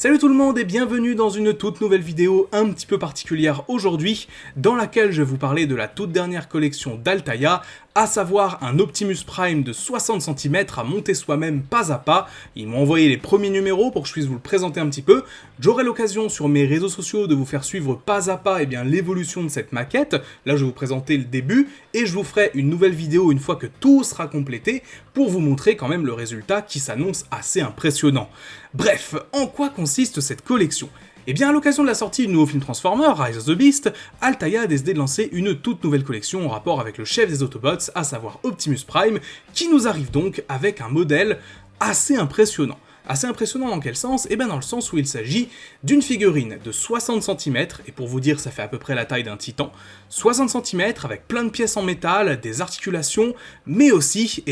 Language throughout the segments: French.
Salut tout le monde et bienvenue dans une toute nouvelle vidéo un petit peu particulière aujourd'hui, dans laquelle je vais vous parler de la toute dernière collection d'Altaïa, à savoir un Optimus Prime de 60 cm à monter soi-même pas à pas. Ils m'ont envoyé les premiers numéros pour que je puisse vous le présenter un petit peu. J'aurai l'occasion sur mes réseaux sociaux de vous faire suivre pas à pas l'évolution de cette maquette. Là je vais vous présenter le début et je vous ferai une nouvelle vidéo une fois que tout sera complété pour vous montrer quand même le résultat qui s'annonce assez impressionnant. Bref, en quoi consiste cette collection ? Eh bien, à l'occasion de la sortie du nouveau film Transformers, Rise of the Beast, Altaïa a décidé de lancer une toute nouvelle collection en rapport avec le chef des Autobots, à savoir Optimus Prime, qui nous arrive donc avec un modèle assez impressionnant. Assez impressionnant dans quel sens ? Eh bien dans le sens où il s'agit d'une figurine de 60 cm, et pour vous dire ça fait à peu près la taille d'un titan, 60 cm avec plein de pièces en métal, des articulations, mais aussi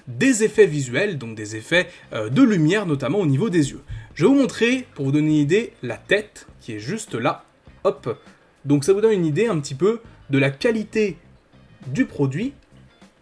des effets visuels, donc des effets de lumière notamment au niveau des yeux. Je vais vous montrer, pour vous donner une idée, la tête qui est juste là, hop. Donc ça vous donne une idée un petit peu de la qualité du produit,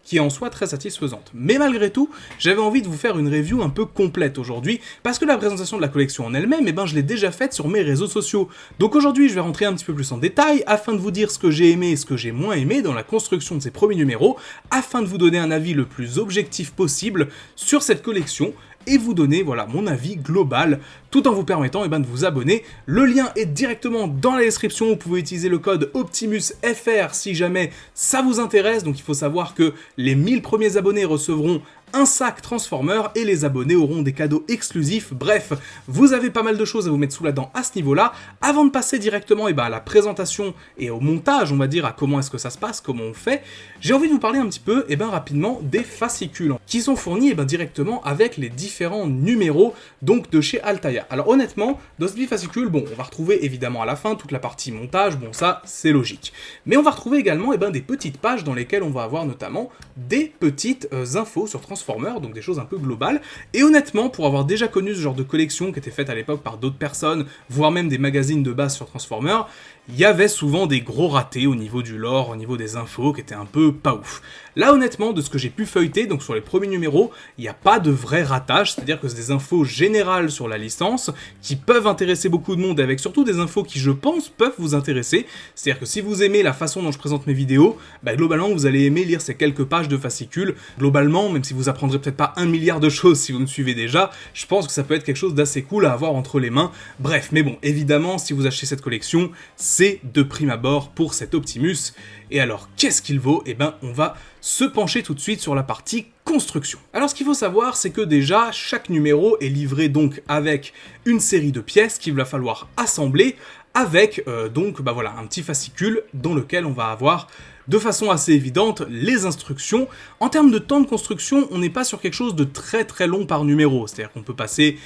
qui est en soi très satisfaisante. Mais malgré tout, j'avais envie de vous faire une review un peu complète aujourd'hui, parce que la présentation de la collection en elle-même, je l'ai déjà faite sur mes réseaux sociaux. Donc aujourd'hui, je vais rentrer un petit peu plus en détail, afin de vous dire ce que j'ai aimé et ce que j'ai moins aimé dans la construction de ces premiers numéros, afin de vous donner un avis le plus objectif possible sur cette collection, et vous donner mon avis global, tout en vous permettant de vous abonner. Le lien est directement dans la description, vous pouvez utiliser le code OptimusFR si jamais ça vous intéresse, donc il faut savoir que les 1000 premiers abonnés recevront un sac Transformer et les abonnés auront des cadeaux exclusifs. Bref, vous avez pas mal de choses à vous mettre sous la dent à ce niveau-là. Avant de passer directement à la présentation et au montage, on va dire, à comment est-ce que ça se passe, comment on fait, j'ai envie de vous parler un petit peu, rapidement, des fascicules qui sont fournis directement avec les différents numéros donc de chez Altaïa. Alors honnêtement, dans ces fascicules, on va retrouver évidemment à la fin toute la partie montage, ça c'est logique. Mais on va retrouver également des petites pages dans lesquelles on va avoir notamment des petites infos sur Transformers, donc des choses un peu globales. Et honnêtement, pour avoir déjà connu ce genre de collection qui était faite à l'époque par d'autres personnes, voire même des magazines de base sur Transformers, il y avait souvent des gros ratés au niveau du lore, au niveau des infos, qui étaient un peu pas ouf. Là, honnêtement, de ce que j'ai pu feuilleter, donc sur les premiers numéros, il n'y a pas de vrai ratage, c'est-à-dire que c'est des infos générales sur la licence, qui peuvent intéresser beaucoup de monde, avec surtout des infos qui, je pense, peuvent vous intéresser. C'est-à-dire que si vous aimez la façon dont je présente mes vidéos, globalement, vous allez aimer lire ces quelques pages de fascicules. Globalement, même si vous apprendrez peut-être pas 1 milliard de choses si vous me suivez déjà, je pense que ça peut être quelque chose d'assez cool à avoir entre les mains. Bref, mais bon, évidemment, si vous achetez cette collection, c'est de prime abord pour cet Optimus. Et alors, qu'est-ce qu'il vaut ? On va se pencher tout de suite sur la partie construction. Alors, ce qu'il faut savoir, c'est que déjà, chaque numéro est livré donc avec une série de pièces qu'il va falloir assembler avec un petit fascicule dans lequel on va avoir de façon assez évidente les instructions. En termes de temps de construction, on n'est pas sur quelque chose de très très long par numéro, c'est-à-dire qu'on peut passer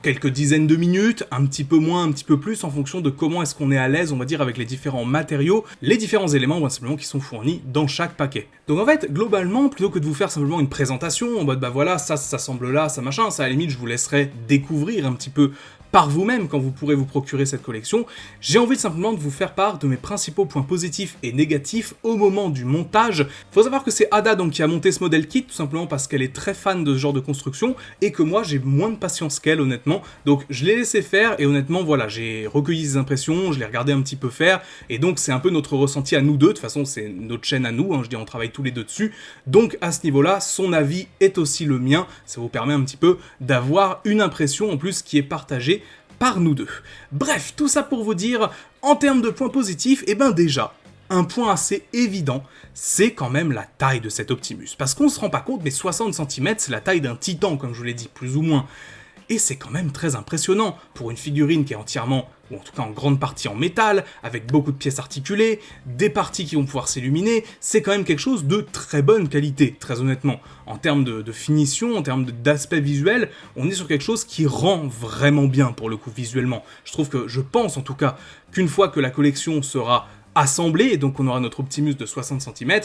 quelques dizaines de minutes, un petit peu moins, un petit peu plus, en fonction de comment est-ce qu'on est à l'aise, on va dire, avec les différents matériaux, les différents éléments, simplement, qui sont fournis dans chaque paquet. Donc en fait, globalement, plutôt que de vous faire simplement une présentation, en mode, ça s'assemble là, ça machin, ça à la limite, je vous laisserai découvrir un petit peu par vous-même quand vous pourrez vous procurer cette collection, j'ai envie simplement de vous faire part de mes principaux points positifs et négatifs au moment du montage. Faut savoir que c'est Ada qui a monté ce modèle kit, tout simplement parce qu'elle est très fan de ce genre de construction, et que moi j'ai moins de patience qu'elle honnêtement, donc je l'ai laissé faire, et honnêtement j'ai recueilli ses impressions, je l'ai regardé un petit peu faire, et donc c'est un peu notre ressenti à nous deux, de toute façon c'est notre chaîne à nous, je dis on travaille tous les deux dessus, donc à ce niveau-là, son avis est aussi le mien, ça vous permet un petit peu d'avoir une impression en plus qui est partagée par nous deux. Bref, tout ça pour vous dire, en termes de points positifs, déjà, un point assez évident, c'est quand même la taille de cet Optimus. Parce qu'on se rend pas compte, mais 60 cm, c'est la taille d'un titan, comme je vous l'ai dit, plus ou moins. Et c'est quand même très impressionnant pour une figurine qui est entièrement, ou en tout cas en grande partie en métal, avec beaucoup de pièces articulées, des parties qui vont pouvoir s'illuminer, c'est quand même quelque chose de très bonne qualité, très honnêtement. En termes de finition, en termes d'aspect visuel, on est sur quelque chose qui rend vraiment bien pour le coup visuellement. Je pense en tout cas qu'une fois que la collection sera assemblée, et donc on aura notre Optimus de 60 cm,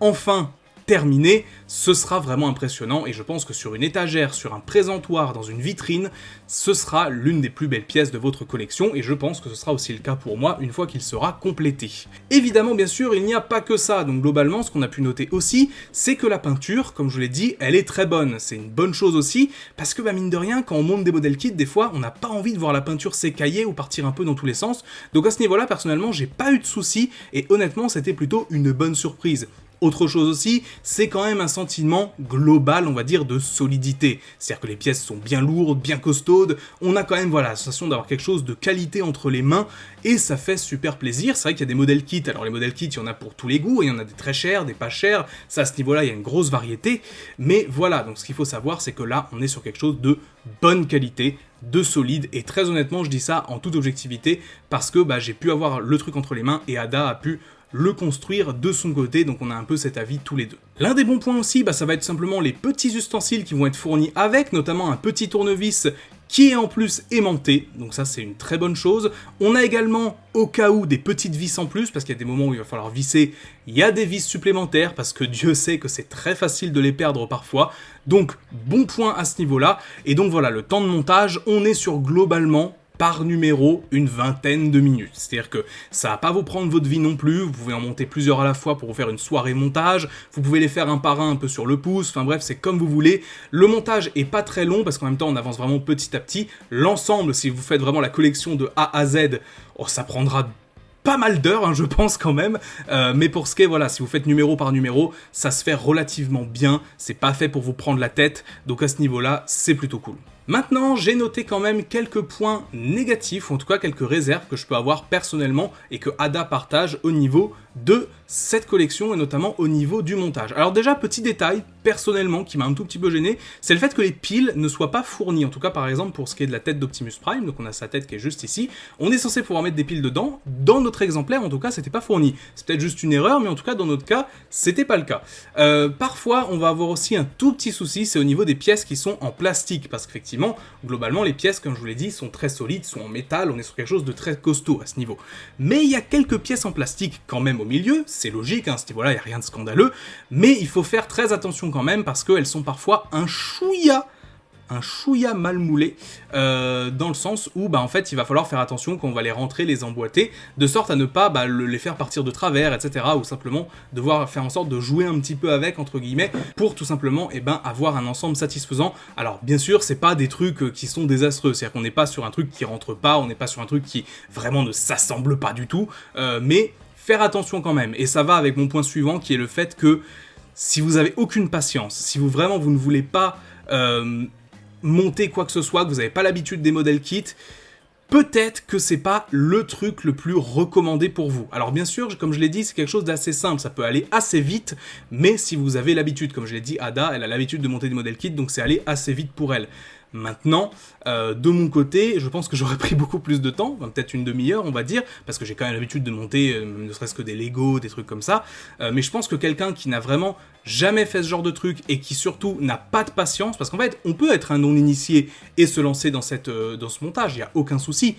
enfin terminée, ce sera vraiment impressionnant et je pense que sur une étagère, sur un présentoir, dans une vitrine, ce sera l'une des plus belles pièces de votre collection et je pense que ce sera aussi le cas pour moi une fois qu'il sera complété. Évidemment, bien sûr, il n'y a pas que ça, donc globalement, ce qu'on a pu noter aussi, c'est que la peinture, comme je vous l'ai dit, elle est très bonne. C'est une bonne chose aussi, parce que mine de rien, quand on monte des modèles kits, des fois, on n'a pas envie de voir la peinture s'écailler ou partir un peu dans tous les sens, donc à ce niveau-là, personnellement, j'ai pas eu de soucis, et honnêtement, c'était plutôt une bonne surprise. Autre chose aussi, c'est quand même un sentiment global, on va dire, de solidité. C'est-à-dire que les pièces sont bien lourdes, bien costaudes, on a quand même, voilà, la sensation d'avoir quelque chose de qualité entre les mains, et ça fait super plaisir. C'est vrai qu'il y a des modèles kits, alors les modèles kits, il y en a pour tous les goûts, il y en a des très chers, des pas chers, ça à ce niveau-là, il y a une grosse variété, mais voilà, donc ce qu'il faut savoir, c'est que là, on est sur quelque chose de bonne qualité, de solide, et très honnêtement, je dis ça en toute objectivité, parce que j'ai pu avoir le truc entre les mains, et Ada a pu le construire de son côté, donc on a un peu cet avis tous les deux. L'un des bons points aussi, ça va être simplement les petits ustensiles qui vont être fournis avec, notamment un petit tournevis qui est en plus aimanté, donc ça c'est une très bonne chose. On a également, au cas où, des petites vis en plus, parce qu'il y a des moments où il va falloir visser, il y a des vis supplémentaires, parce que Dieu sait que c'est très facile de les perdre parfois, donc bon point à ce niveau-là, et donc voilà, le temps de montage, on est sur globalement, par numéro, une vingtaine de minutes. C'est-à-dire que ça va pas vous prendre votre vie non plus, vous pouvez en monter plusieurs à la fois pour vous faire une soirée montage, vous pouvez les faire un par un peu sur le pouce, enfin bref, c'est comme vous voulez. Le montage est pas très long, parce qu'en même temps, on avance vraiment petit à petit. L'ensemble, si vous faites vraiment la collection de A à Z, ça prendra pas mal d'heures, je pense quand même, mais pour ce qui est, voilà, si vous faites numéro par numéro, ça se fait relativement bien, c'est pas fait pour vous prendre la tête, donc à ce niveau-là, c'est plutôt cool. Maintenant, j'ai noté quand même quelques points négatifs, ou en tout cas quelques réserves que je peux avoir personnellement et que Ada partage au niveau de cette collection et notamment au niveau du montage. Alors déjà, petit détail, personnellement, qui m'a un tout petit peu gêné, c'est le fait que les piles ne soient pas fournies. En tout cas, par exemple, pour ce qui est de la tête d'Optimus Prime, donc on a sa tête qui est juste ici, on est censé pouvoir mettre des piles dedans. Dans notre exemplaire, en tout cas, c'était pas fourni. C'est peut-être juste une erreur, mais en tout cas, dans notre cas, c'était pas le cas. Parfois, on va avoir aussi un tout petit souci, c'est au niveau des pièces qui sont en plastique, parce qu'effectivement, globalement, les pièces, comme je vous l'ai dit, sont très solides, sont en métal, on est sur quelque chose de très costaud à ce niveau. Mais il y a quelques pièces en plastique quand même au milieu, c'est logique, à ce niveau-là, il n'y a rien de scandaleux, mais il faut faire très attention quand même, parce qu'elles sont parfois un chouïa mal moulé, dans le sens où en fait il va falloir faire attention quand on va les rentrer, les emboîter, de sorte à ne pas les faire partir de travers, etc. ou simplement devoir faire en sorte de jouer un petit peu avec, entre guillemets, pour tout simplement avoir un ensemble satisfaisant. Alors bien sûr, c'est pas des trucs qui sont désastreux, c'est-à-dire qu'on n'est pas sur un truc qui rentre pas, on n'est pas sur un truc qui vraiment ne s'assemble pas du tout, mais faire attention quand même, et ça va avec mon point suivant qui est le fait que si vous avez aucune patience, si vous ne voulez pas monter quoi que ce soit, que vous n'avez pas l'habitude des modèles kits, peut-être que c'est pas le truc le plus recommandé pour vous. Alors bien sûr, comme je l'ai dit, c'est quelque chose d'assez simple, ça peut aller assez vite, mais si vous avez l'habitude, comme je l'ai dit, Ada, elle a l'habitude de monter des modèles kits, donc c'est aller assez vite pour elle. Maintenant, de mon côté, je pense que j'aurais pris beaucoup plus de temps, peut-être une demi-heure on va dire, parce que j'ai quand même l'habitude de monter ne serait-ce que des Lego, des trucs comme ça, mais je pense que quelqu'un qui n'a vraiment jamais fait ce genre de truc et qui surtout n'a pas de patience, parce qu'en fait on peut être un non-initié et se lancer dans ce montage, il n'y a aucun souci,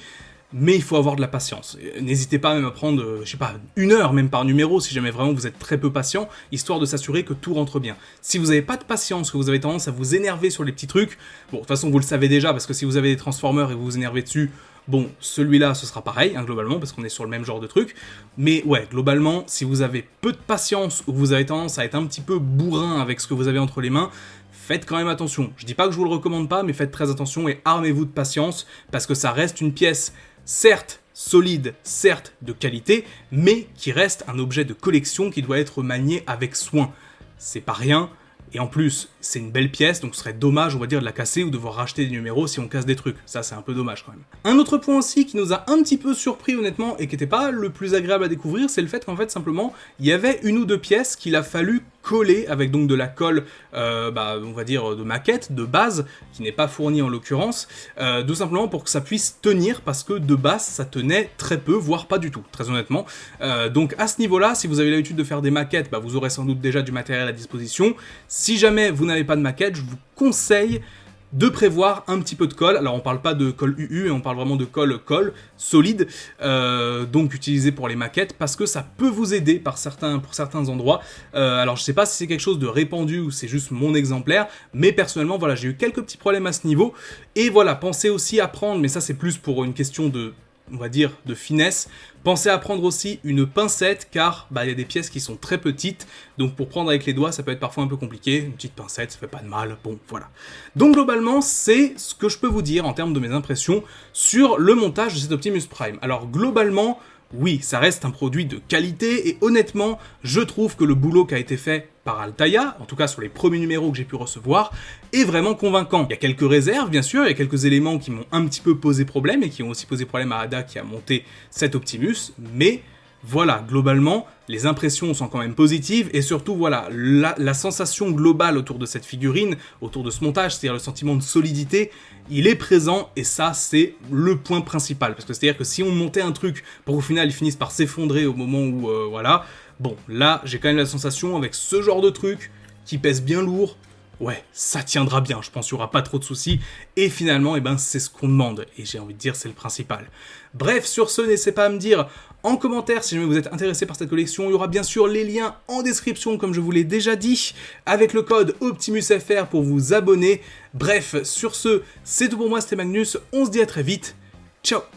mais il faut avoir de la patience. N'hésitez pas même à prendre, je sais pas, 1 heure même par numéro, si jamais vraiment vous êtes très peu patient, histoire de s'assurer que tout rentre bien. Si vous n'avez pas de patience, que vous avez tendance à vous énerver sur les petits trucs, bon, de toute façon vous le savez déjà, parce que si vous avez des Transformers et vous vous énervez dessus, bon, celui-là ce sera pareil, globalement, parce qu'on est sur le même genre de truc, mais ouais, globalement, si vous avez peu de patience, ou vous avez tendance à être un petit peu bourrin avec ce que vous avez entre les mains, faites quand même attention. Je dis pas que je vous le recommande pas, mais faites très attention et armez-vous de patience, parce que ça reste une pièce certes solide, certes de qualité, mais qui reste un objet de collection qui doit être manié avec soin. C'est pas rien, et en plus, c'est une belle pièce, donc ce serait dommage, on va dire, de la casser ou de devoir racheter des numéros si on casse des trucs. Ça, c'est un peu dommage quand même. Un autre point aussi qui nous a un petit peu surpris honnêtement, et qui n'était pas le plus agréable à découvrir, c'est le fait qu'en fait, simplement, il y avait 1 ou 2 pièces qu'il a fallu coller avec donc de la colle, on va dire de maquette, de base, qui n'est pas fournie en l'occurrence, tout simplement pour que ça puisse tenir, parce que de base, ça tenait très peu, voire pas du tout, très honnêtement. Donc à ce niveau-là, si vous avez l'habitude de faire des maquettes, vous aurez sans doute déjà du matériel à disposition. Si jamais vous n'avez pas de maquette, je vous conseille de prévoir un petit peu de colle. Alors on parle pas de colle UU, on parle vraiment de colle solide, donc utilisé pour les maquettes, parce que ça peut vous aider pour certains endroits. Alors je sais pas si c'est quelque chose de répandu ou c'est juste mon exemplaire, mais personnellement voilà, j'ai eu quelques petits problèmes à ce niveau, et voilà, pensez aussi à prendre, mais ça c'est plus pour une question de, on va dire, de finesse. Pensez à prendre aussi une pincette, car il y a des pièces qui sont très petites, donc pour prendre avec les doigts, ça peut être parfois un peu compliqué. Une petite pincette, ça fait pas de mal, bon, voilà. Donc globalement, c'est ce que je peux vous dire en termes de mes impressions sur le montage de cet Optimus Prime. Alors globalement, oui, ça reste un produit de qualité, et honnêtement, je trouve que le boulot qui a été fait par Altaïa, en tout cas sur les premiers numéros que j'ai pu recevoir, est vraiment convaincant. Il y a quelques réserves, bien sûr, il y a quelques éléments qui m'ont un petit peu posé problème, et qui ont aussi posé problème à Ada qui a monté cet Optimus, mais voilà, globalement, les impressions sont quand même positives, et surtout, voilà, la sensation globale autour de cette figurine, autour de ce montage, c'est-à-dire le sentiment de solidité, il est présent, et ça, c'est le point principal. Parce que c'est-à-dire que si on montait un truc pour qu'au final, il finisse par s'effondrer au moment où, voilà, bon, là, j'ai quand même la sensation, avec ce genre de truc, qui pèse bien lourd, ouais, ça tiendra bien, je pense qu'il n'y aura pas trop de soucis, et finalement, c'est ce qu'on demande, et j'ai envie de dire, c'est le principal. Bref, sur ce, n'hésitez pas à me dire en commentaire si jamais vous êtes intéressé par cette collection, il y aura bien sûr les liens en description, comme je vous l'ai déjà dit, avec le code OptimusFR pour vous abonner. Bref, sur ce, c'est tout pour moi, c'était Magnus, on se dit à très vite, ciao.